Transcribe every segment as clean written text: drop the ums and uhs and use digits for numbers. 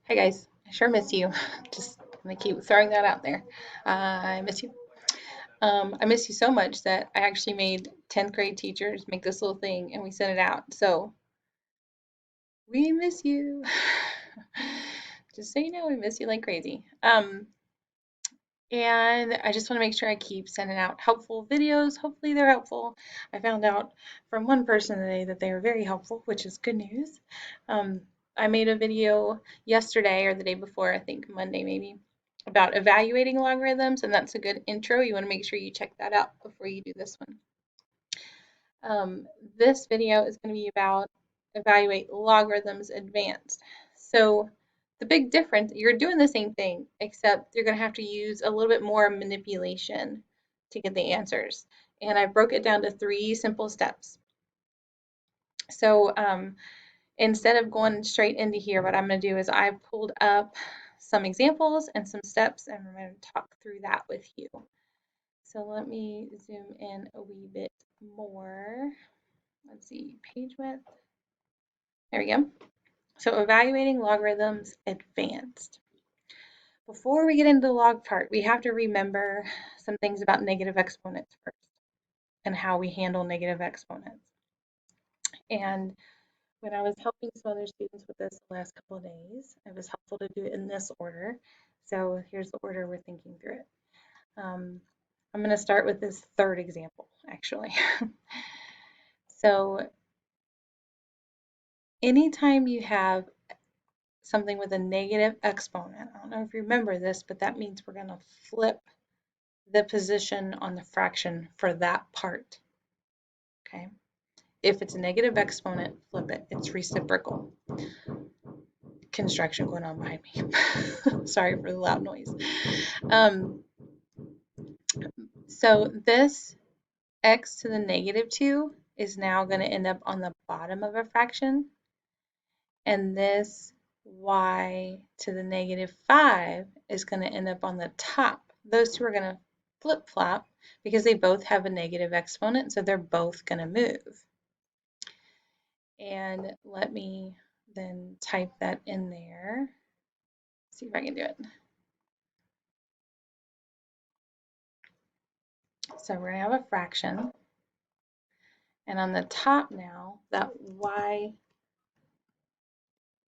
Hey guys, I sure miss you. Just gonna keep throwing that out there. I miss you. I miss you so much that I actually made 10th grade teachers make this little thing and we sent it out. So we miss you. Just so you know, we miss you like crazy. And I just want to make sure I keep sending out helpful videos. Hopefully they're helpful. I found out from one person today that they were very helpful, which is good news. Um, I made a video yesterday or the day before, I think Monday maybe, about evaluating logarithms, and that's a good intro. You want to make sure you check that out before you do this one. Um, this video is going to be about evaluate logarithms advanced. So the big difference, you're doing the same thing, except you're going to have to use a little bit more manipulation to get the answers. And I broke it down to 3 simple steps. So instead of going straight into here, what I'm going to do is I pulled up some examples and some steps, and I'm going to talk through that with you. So let me zoom in a wee bit more. Let's see, page width. There we go. So evaluating logarithms advanced. Before we get into the log part, we have to remember some things about negative exponents first and how we handle negative exponents. And when I was helping some other students with this the last couple of days, it was helpful to do it in this order. So here's the order we're thinking through it. I'm going to start with this third example, actually. So anytime you have something with a negative exponent, I don't know if you remember this, but that means we're going to flip the position on the fraction for that part. Okay. If it's a negative exponent, flip it. It's reciprocal. Construction going on behind me. Sorry for the loud noise. So this x to the negative 2 is now going to end up on the bottom of a fraction. And this y to the negative 5 is going to end up on the top. Those two are going to flip-flop because they both have a negative exponent, so they're both going to move. And let me then type that in there. See if I can do it. So we're going to have a fraction. And on the top now, that y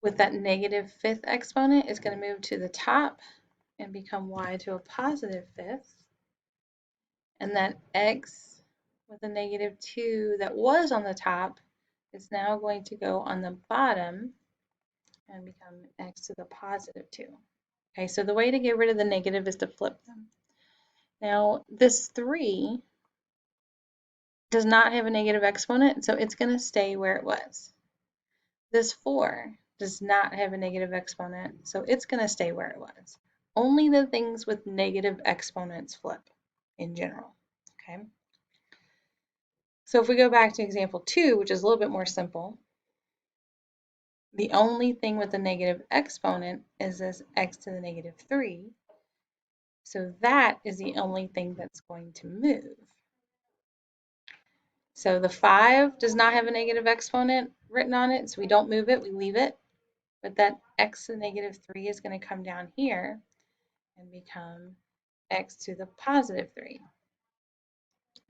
with that negative 5th exponent is going to move to the top and become y to a positive 5th. And that x with a negative 2 that was on the top is now going to go on the bottom and become x to the positive 2. Okay, so the way to get rid of the negative is to flip them. Now, this 3 does not have a negative exponent, so it's going to stay where it was. This 4 does not have a negative exponent, so it's going to stay where it was. Only the things with negative exponents flip in general. Okay. So if we go back to example 2, which is a little bit more simple, the only thing with a negative exponent is this x to the negative 3. So that is the only thing that's going to move. So the 5 does not have a negative exponent written on it, so we don't move it, we leave it. But that x to the negative 3 is going to come down here and become x to the positive 3.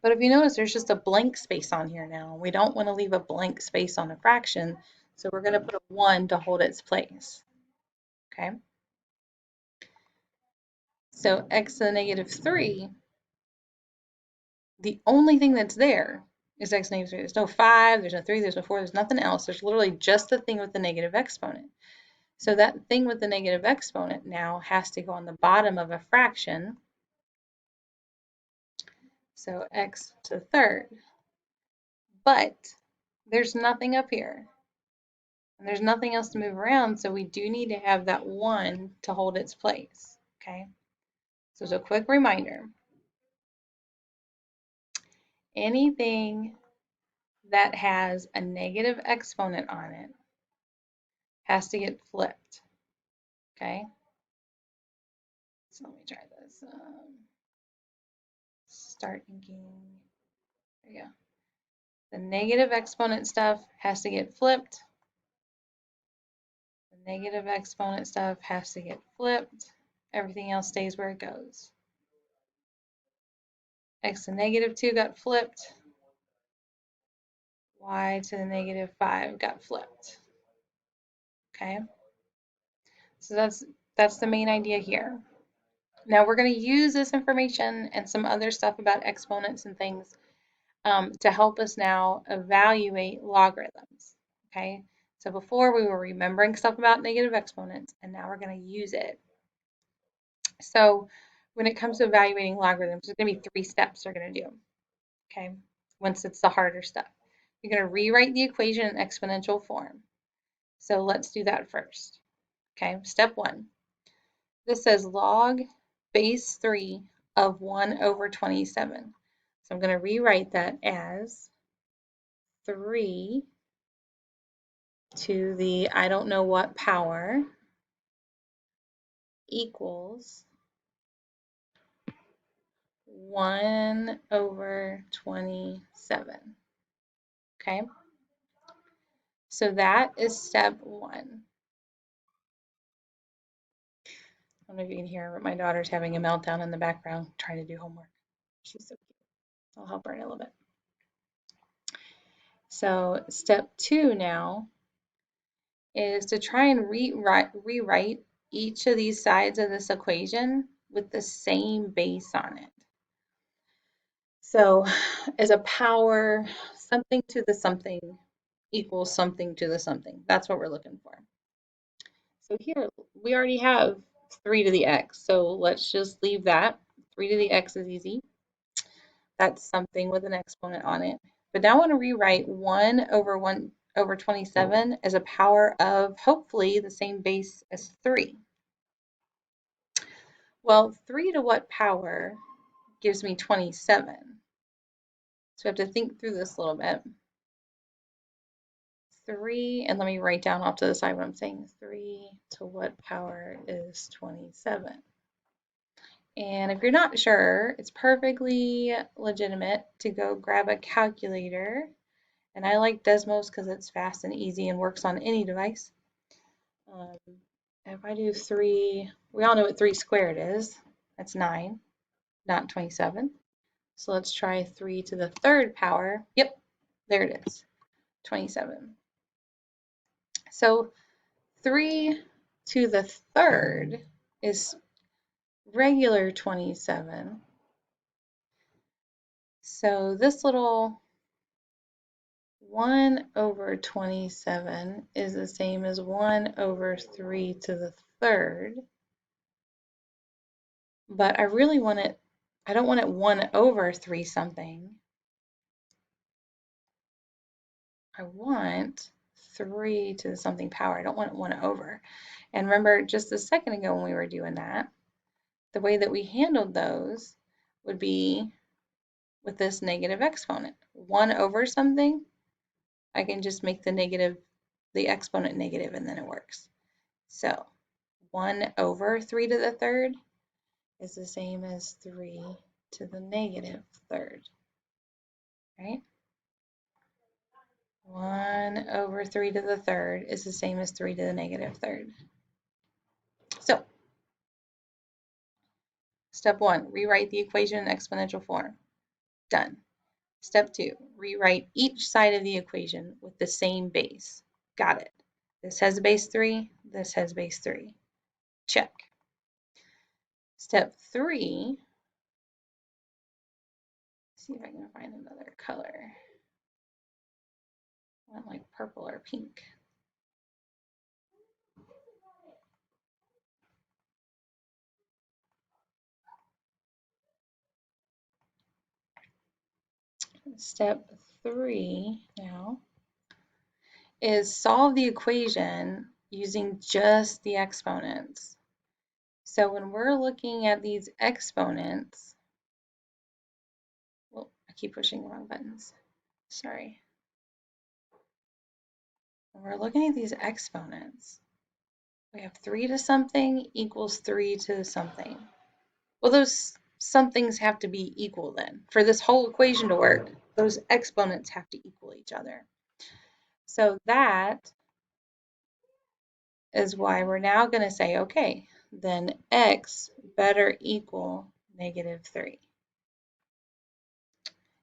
But if you notice, there's just a blank space on here now. We don't want to leave a blank space on a fraction, so we're going to put a 1 to hold its place. Okay? So x to the negative 3, the only thing that's there is x negative 3. There's no 5, there's no 3, there's no 4, there's nothing else. There's literally just the thing with the negative exponent. So that thing with the negative exponent now has to go on the bottom of a fraction. So x to the third. But there's nothing up here. And there's nothing else to move around, so we do need to have that 1 to hold its place. Okay? So as a quick reminder, anything that has a negative exponent on it has to get flipped. Okay? So let me try this. Start inking. There you go. The negative exponent stuff has to get flipped. The Negative exponent stuff has to get flipped. Everything else stays where it goes. X to negative 2 got flipped. Y to the negative 5 got flipped. Okay, so that's the main idea here. Now we're going to use this information and some other stuff about exponents and things to help us now evaluate logarithms. Okay, so before we were remembering stuff about negative exponents, and now we're going to use it. So when it comes to evaluating logarithms, there's going to be 3 steps we're going to do. Okay, once it's the harder stuff. You're going to rewrite the equation in exponential form. So let's do that first. Okay, step 1. This says log base 3 of 1 over 27. So I'm going to rewrite that as 3 to the I don't know what power equals 1 over 27. Okay, so that is step 1. I don't know if you can hear, but my daughter's having a meltdown in the background trying to do homework. She's so cute. I'll help her in a little bit. So step 2 now is to try and rewrite each of these sides of this equation with the same base on it. So as a power, something to the something equals something to the something. That's what we're looking for. So here we already have 3 to the x, so let's just leave that. 3 to the x is easy. That's something with an exponent on it. But now I want to rewrite 1 over 27 as a power of hopefully the same base as 3. Well, 3 to what power gives me 27? So I have to think through this a little bit. 3, and let me write down off to the side what I'm saying. 3 to what power is 27? And if you're not sure, it's perfectly legitimate to go grab a calculator. And I like Desmos because it's fast and easy and works on any device. If I do 3, we all know what 3 squared is. That's 9, not 27. So let's try 3 to the 3rd power. Yep, there it is, 27. So 3 to the 3rd is regular 27. So this little 1 over 27 is the same as 1 over 3 to the 3rd. But I really want it, I don't want it 1 over 3 something. I want 3 to the something power. I don't want it 1 over. And remember just a second ago when we were doing that, the way that we handled those would be with this negative exponent. 1 over something, I can just make the exponent negative, and then it works. So 1 over 3 to the 3rd is the same as 3 to the negative 3rd, right? 1 over 3 to the 3rd is the same as 3 to the negative 3rd. So, step 1, rewrite the equation in exponential form. Done. Step 2, rewrite each side of the equation with the same base. Got it. This has base 3, this has base 3. Check. Step 3, see if I can find another color. I want like purple or pink. Step 3 now is solve the equation using just the exponents. So when we're looking at these exponents, well, I keep pushing the wrong buttons. Sorry. When we're looking at these exponents, we have 3 to something equals 3 to something. Well, those somethings have to be equal then. For this whole equation to work, those exponents have to equal each other. So that is why we're now going to say, okay, then x better equal -3.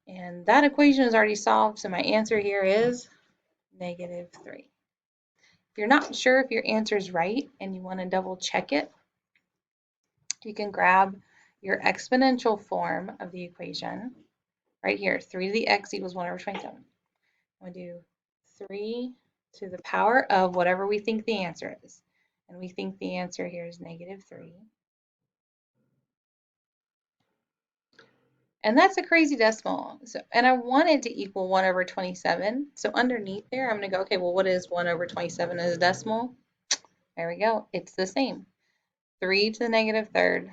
And that equation is already solved, so my answer here is -3. If you're not sure if your answer is right and you want to double check it, you can grab your exponential form of the equation right here. 3 to the x equals 1 over 27. I'm going to do 3 to the power of whatever we think the answer is. And we think the answer here is -3. And that's a crazy decimal. So, and I want it to equal 1 over 27. So underneath there, I'm going to go, okay, well, what is 1 over 27 as a decimal? There we go. It's the same. 3 to the -3rd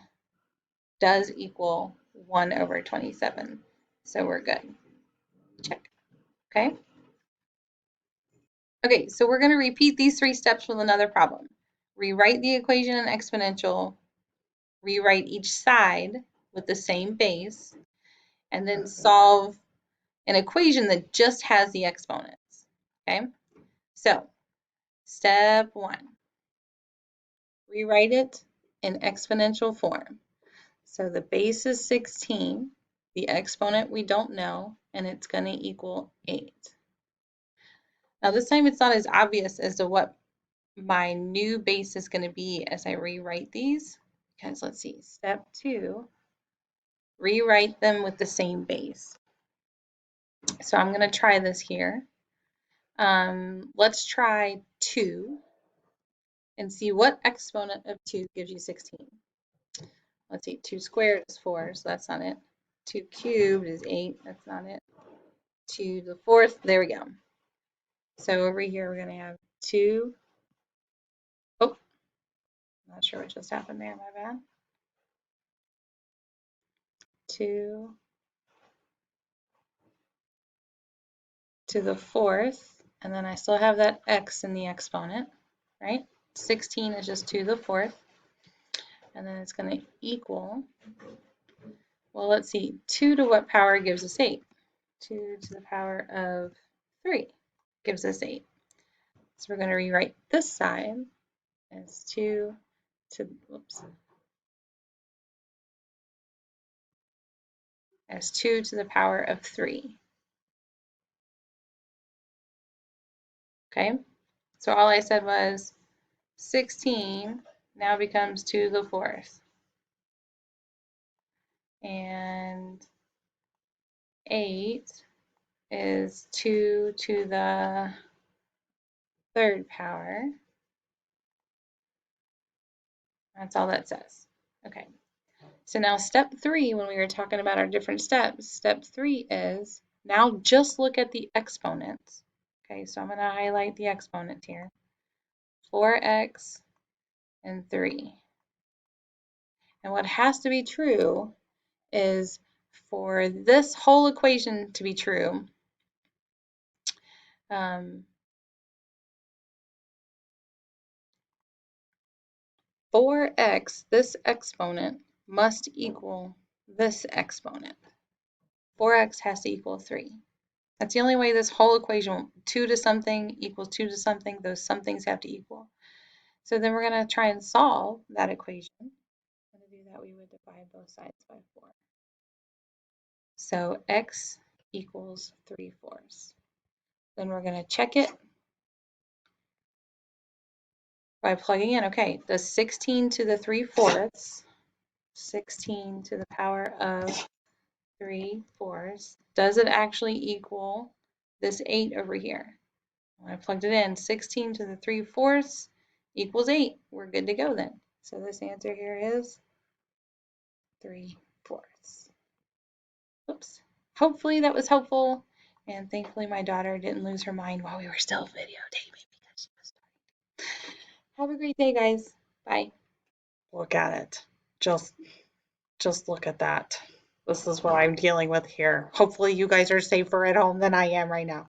does equal 1 over 27. So we're good. Check. Okay. Okay, so we're going to repeat these 3 steps with another problem. Rewrite the equation in exponential, rewrite each side with the same base, and then solve an equation that just has the exponents. Okay, so step 1, rewrite it in exponential form. So the base is 16, the exponent we don't know, and it's going to equal 8. Now this time it's not as obvious as to what my new base is going to be as I rewrite these, because let's see, step 2, rewrite them with the same base. So I'm going to try this here. Let's try 2 and see what exponent of 2 gives you 16. Let's see, 2 squared is 4, so that's not it. 2 cubed is 8, that's not it. 2 to the 4th, there we go. So over here we're going to have 2, oh, not sure what just happened there, my bad. 2 to the 4th, and then I still have that x in the exponent, right? 16 is just 2 to the 4th, and then it's going to equal, well, let's see, 2 to what power gives us 8? 2 to the power of 3 gives us 8. So we're going to rewrite this side as 2 to, whoops, as 2 to the power of 3. Okay, so all I said was 16 now becomes 2 to the 4th. And 8 is 2 to the 3rd power. That's all that says. Okay, so now step 3, when we were talking about our different steps, step 3 is now just look at the exponents. Okay, so I'm going to highlight the exponents here. 4x and 3. And what has to be true is for this whole equation to be true, 4x, this exponent, must equal this exponent. 4x has to equal 3. That's the only way this whole equation, 2 to something equals 2 to something, those somethings have to equal. So then we're going to try and solve that equation. And to do that, we would divide both sides by 4. So x equals 3/4. Then we're going to check it by plugging in. Okay, does 16 to the 3/4, 16 to the power of 3/4, does it actually equal this 8 over here? When I plugged it in, 16 to the 3/4 equals 8. We're good to go then. So this answer here is 3/4. Oops. Hopefully that was helpful, and thankfully my daughter didn't lose her mind while we were still videotaping because she was starting. Have a great day, guys. Bye. Look at it. Just look at that. This is what I'm dealing with here. Hopefully you guys are safer at home than I am right now.